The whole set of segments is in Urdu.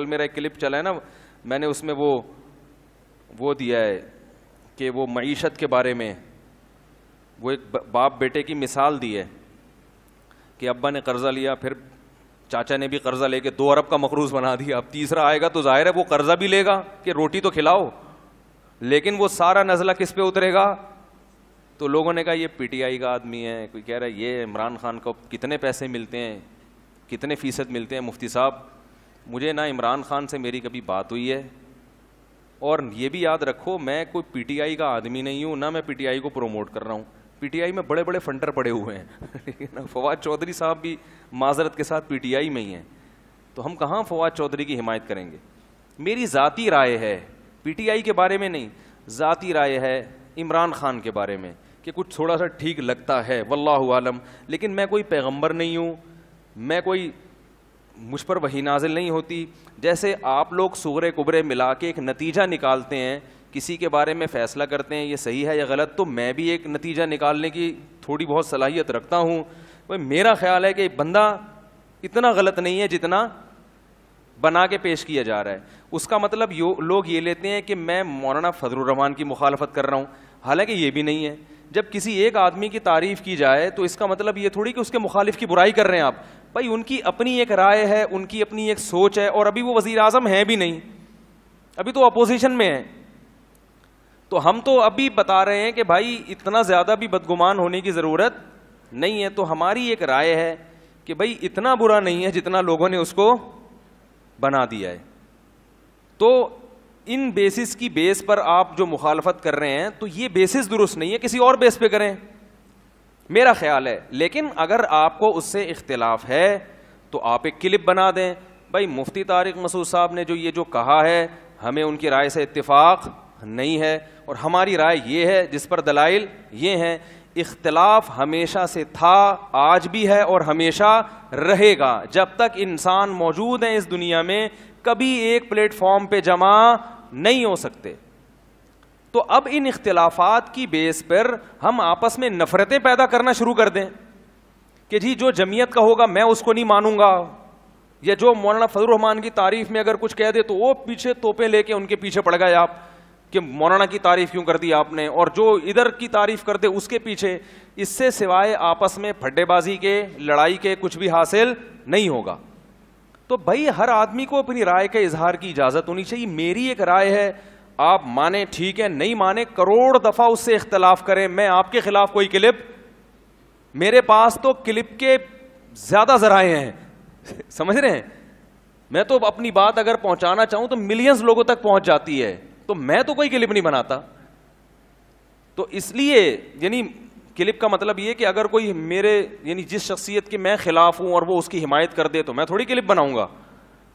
کل میرا ایک کلپ چلا ہے نا, میں نے اس میں وہ دیا ہے کہ وہ معیشت کے بارے میں وہ ایک باپ بیٹے کی مثال دی ہے کہ ابا نے قرضہ لیا, پھر چاچا نے بھی قرضہ لے کے 2 ارب کا مقروض بنا دیا. اب تیسرا آئے گا تو ظاہر ہے وہ قرضہ بھی لے گا کہ روٹی تو کھلاؤ, لیکن وہ سارا نزلہ کس پہ اترے گا؟ تو لوگوں نے کہا یہ پی ٹی آئی کا آدمی ہے, کوئی کہہ رہا ہے یہ عمران خان کو کتنے پیسے ملتے ہیں, کتنے فیصد ملتے ہیں. مفتی صاحب مجھے نہ عمران خان سے میری کبھی بات ہوئی ہے, اور یہ بھی یاد رکھو میں کوئی پی ٹی آئی کا آدمی نہیں ہوں, نہ میں پی ٹی آئی کو پروموٹ کر رہا ہوں. پی ٹی آئی میں بڑے بڑے فنڈر پڑے ہوئے ہیں. فواد چودھری صاحب بھی معذرت کے ساتھ پی ٹی آئی میں ہی ہیں, تو ہم کہاں فواد چودھری کی حمایت کریں گے. میری ذاتی رائے ہے, پی ٹی آئی کے بارے میں نہیں, ذاتی رائے ہے عمران خان کے بارے میں کہ کچھ تھوڑا سا ٹھیک لگتا ہے, واللہ عالم. لیکن میں کوئی پیغمبر نہیں ہوں, میں کوئی مجھ پر وحی نازل نہیں ہوتی. جیسے آپ لوگ صغرے کبرے ملا کے ایک نتیجہ نکالتے ہیں, کسی کے بارے میں فیصلہ کرتے ہیں یہ صحیح ہے یا غلط, تو میں بھی ایک نتیجہ نکالنے کی تھوڑی بہت صلاحیت رکھتا ہوں. میرا خیال ہے کہ بندہ اتنا غلط نہیں ہے جتنا بنا کے پیش کیا جا رہا ہے. اس کا مطلب لوگ یہ لیتے ہیں کہ میں مولانا فضل الرحمان کی مخالفت کر رہا ہوں, حالانکہ یہ بھی نہیں ہے. جب کسی ایک آدمی کی تعریف کی جائے تو اس کا مطلب یہ تھوڑی کہ اس کے مخالف کی برائی کر رہے ہیں آپ. بھائی ان کی اپنی ایک رائے ہے, ان کی اپنی ایک سوچ ہے, اور ابھی وہ وزیر اعظم ہیں بھی نہیں, ابھی تو اپوزیشن میں ہیں. تو ہم تو ابھی بتا رہے ہیں کہ بھائی اتنا زیادہ بھی بدگمان ہونے کی ضرورت نہیں ہے. تو ہماری ایک رائے ہے کہ بھائی اتنا برا نہیں ہے جتنا لوگوں نے اس کو بنا دیا ہے. تو ان بیسس کی بیس پر آپ جو مخالفت کر رہے ہیں تو یہ بیسس درست نہیں ہے, کسی اور بیس پہ کریں, میرا خیال ہے. لیکن اگر آپ کو اس سے اختلاف ہے تو آپ ایک کلپ بنا دیں, بھائی مفتی طارق مسعود صاحب نے جو کہا ہے ہمیں ان کی رائے سے اتفاق نہیں ہے, اور ہماری رائے یہ ہے جس پر دلائل یہ ہیں. اختلاف ہمیشہ سے تھا, آج بھی ہے اور ہمیشہ رہے گا. جب تک انسان موجود ہیں اس دنیا میں کبھی ایک پلیٹ فارم پہ جمع نہیں ہو سکتے. تو اب ان اختلافات کی بیس پر ہم آپس میں نفرتیں پیدا کرنا شروع کر دیں کہ جی جو جمعیت کا ہوگا میں اس کو نہیں مانوں گا, یا جو مولانا فضل الرحمان کی تعریف میں اگر کچھ کہہ دے تو وہ پیچھے توپیں لے کے ان کے پیچھے پڑ گئے آپ کہ مولانا کی تعریف کیوں کر دی آپ نے, اور جو ادھر کی تعریف کر دے اس کے پیچھے. اس سے سوائے آپس میں پھڈے بازی کے, لڑائی کے کچھ بھی حاصل نہیں ہوگا. تو بھائی ہر آدمی کو اپنی رائے کے اظہار کی اجازت ہونی چاہیے. میری ایک رائے ہے, آپ مانیں ٹھیک ہے, نہیں مانیں کروڑ دفعہ اس سے اختلاف کریں. میں آپ کے خلاف کوئی کلپ, میرے پاس تو کلپ کے زیادہ ذرائع ہیں, سمجھ رہے ہیں. میں تو اپنی بات اگر پہنچانا چاہوں تو ملینز لوگوں تک پہنچ جاتی ہے, تو میں تو کوئی کلپ نہیں بناتا. تو اس لیے یعنی کلپ کا مطلب یہ کہ اگر کوئی میرے یعنی جس شخصیت کے میں خلاف ہوں اور وہ اس کی حمایت کر دے تو میں تھوڑی کلپ بناؤں گا.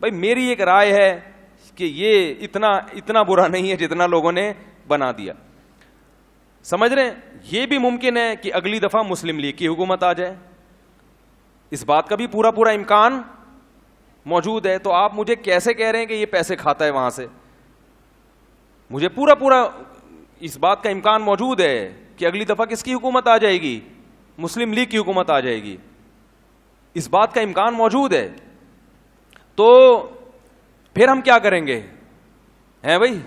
بھائی میری ایک رائے ہے کہ یہ اتنا برا نہیں ہے جتنا لوگوں نے بنا دیا. سمجھ رہے ہیں. یہ بھی ممکن ہے کہ اگلی دفعہ مسلم لیگ کی حکومت آ جائے, اس بات کا بھی پورا امکان موجود ہے. تو آپ مجھے کیسے کہہ رہے ہیں کہ یہ پیسے کھاتا ہے وہاں سے؟ مجھے پورا اس بات کا امکان موجود ہے کہ اگلی دفعہ کس کی حکومت آ جائے گی؟ مسلم لیگ کی حکومت آ جائے گی. اس بات کا امکان موجود ہے. تو پھر ہم کیا کریں گے ہیں بھائی؟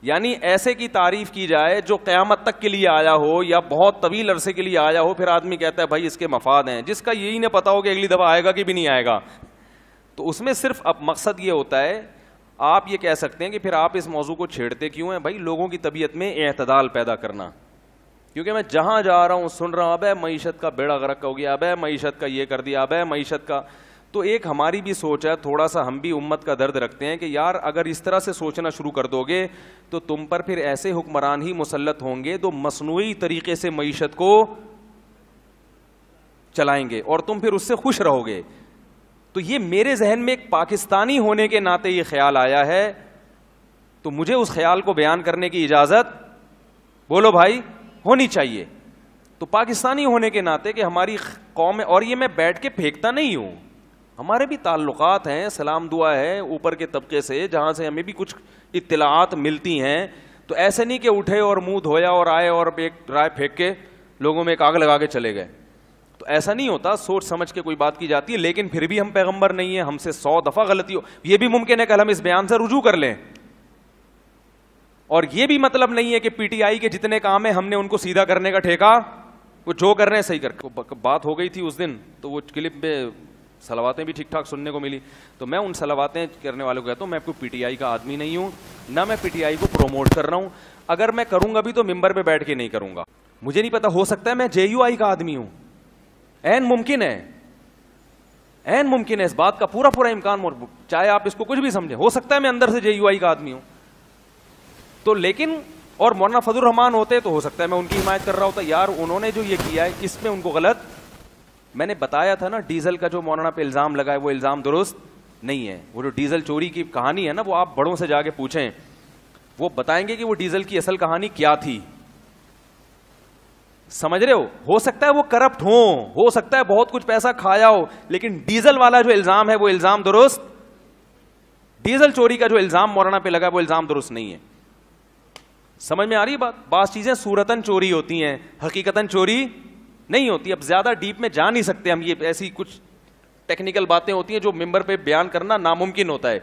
یعنی ایسے کی تعریف کی جائے جو قیامت تک کے لیے آیا ہو یا بہت طویل عرصے کے لیے آیا ہو, پھر آدمی کہتا ہے بھائی اس کے مفاد ہیں, جس کا یہی نہ پتا ہو کہ اگلی دفعہ آئے گا کہ بھی نہیں آئے گا. تو اس میں صرف اب مقصد یہ ہوتا ہے, آپ یہ کہہ سکتے ہیں کہ پھر آپ اس موضوع کو چھیڑتے کیوں ہیں؟ بھائی لوگوں کی طبیعت میں اعتدال پیدا کرنا. کیونکہ میں جہاں جا رہا ہوں سن رہا ہوں ابے معیشت کا بیڑا غرق ہو گیا, ابے معیشت کا یہ کر دیا, ابے معیشت کا. تو ایک ہماری بھی سوچ ہے, تھوڑا سا ہم بھی امت کا درد رکھتے ہیں کہ یار اگر اس طرح سے سوچنا شروع کر دو گے تو تم پر پھر ایسے حکمران ہی مسلط ہوں گے جو مصنوعی طریقے سے معیشت کو چلائیں گے اور تم پھر اس سے خوش رہو گے. تو یہ میرے ذہن میں ایک پاکستانی ہونے کے ناطے یہ خیال آیا ہے, تو مجھے اس خیال کو بیان کرنے کی اجازت بولو بھائی ہونی چاہیے. تو پاکستانی ہونے کے ناطے کہ ہماری قوم, اور یہ میں بیٹھ کے پھینکتا نہیں ہوں, ہمارے بھی تعلقات ہیں, سلام دعا ہے اوپر کے طبقے سے جہاں سے ہمیں بھی کچھ اطلاعات ملتی ہیں. تو ایسے نہیں کہ اٹھے اور منہ دھویا اور آئے اور ایک رائے پھینک کے لوگوں میں ایک آگ لگا کے چلے گئے. تو ایسا نہیں ہوتا, سوچ سمجھ کے کوئی بات کی جاتی ہے, لیکن پھر بھی ہم پیغمبر نہیں ہیں, ہم سے 100 دفعہ غلطی ہو, یہ بھی ممکن ہے کہ ہم اس بیان سے رجوع کر لیں. اور یہ بھی مطلب نہیں ہے کہ پی ٹی آئی کے جتنے کام ہیں ہم نے ان کو سیدھا کرنے کا ٹھیکہ, وہ جو کر رہے ہیں صحیح کر. بات ہو گئی تھی اس دن, تو وہ کلپ میں صلواتیں بھی ٹھیک ٹھاک سننے کو ملی, تو میں ان صلواتیں کرنے والوں کو کہتا ہوں میں کوئی پی ٹی آئی کا آدمی نہیں ہوں, نہ میں پی ٹی آئی کو پروموٹ کر رہا ہوں. اگر میں کروں گا بھی تو ممبر پہ بیٹھ کے نہیں کروں گا. مجھے نہیں پتا, ہو سکتا ہے میں جے یو آئی کا آدمی ہوں, این ممکن ہے, این ممکن ہے, اس بات کا پورا پورا امکان, چاہے آپ اس کو کچھ بھی سمجھیں, ہو سکتا ہے میں اندر سے جے یو آئی کا آدمی ہوں. تو لیکن اور مولانا فضل الرحمان ہوتے تو ہو سکتا ہے میں ان کی حمایت کر رہا ہوتا, یار انہوں نے جو یہ کیا ہے اس میں ان کو غلط. میں نے بتایا تھا نا, ڈیزل کا جو مولانا پہ الزام لگا ہے وہ الزام درست نہیں ہے. وہ جو ڈیزل چوری کی کہانی ہے نا, وہ آپ بڑوں سے جا کے پوچھیں, وہ بتائیں گے کہ وہ ڈیزل کی اصل کہانی کیا تھی. سمجھ رہے ہو سکتا ہے وہ کرپٹ ہو سکتا ہے بہت کچھ پیسہ کھایا ہو, لیکن ڈیزل والا جو الزام ہے وہ الزام درست, ڈیزل چوری کا جو الزام مولانا پہ لگا ہے وہ الزام درست نہیں ہے. سمجھ میں آ رہی بات؟ بعض چیزیں صورتاً چوری ہوتی ہیں, حقیقتاً چوری نہیں ہوتی. اب زیادہ ڈیپ میں جا نہیں سکتے ہم, یہ ایسی کچھ ٹیکنیکل باتیں ہوتی ہیں جو ممبر پہ بیان کرنا ناممکن ہوتا ہے.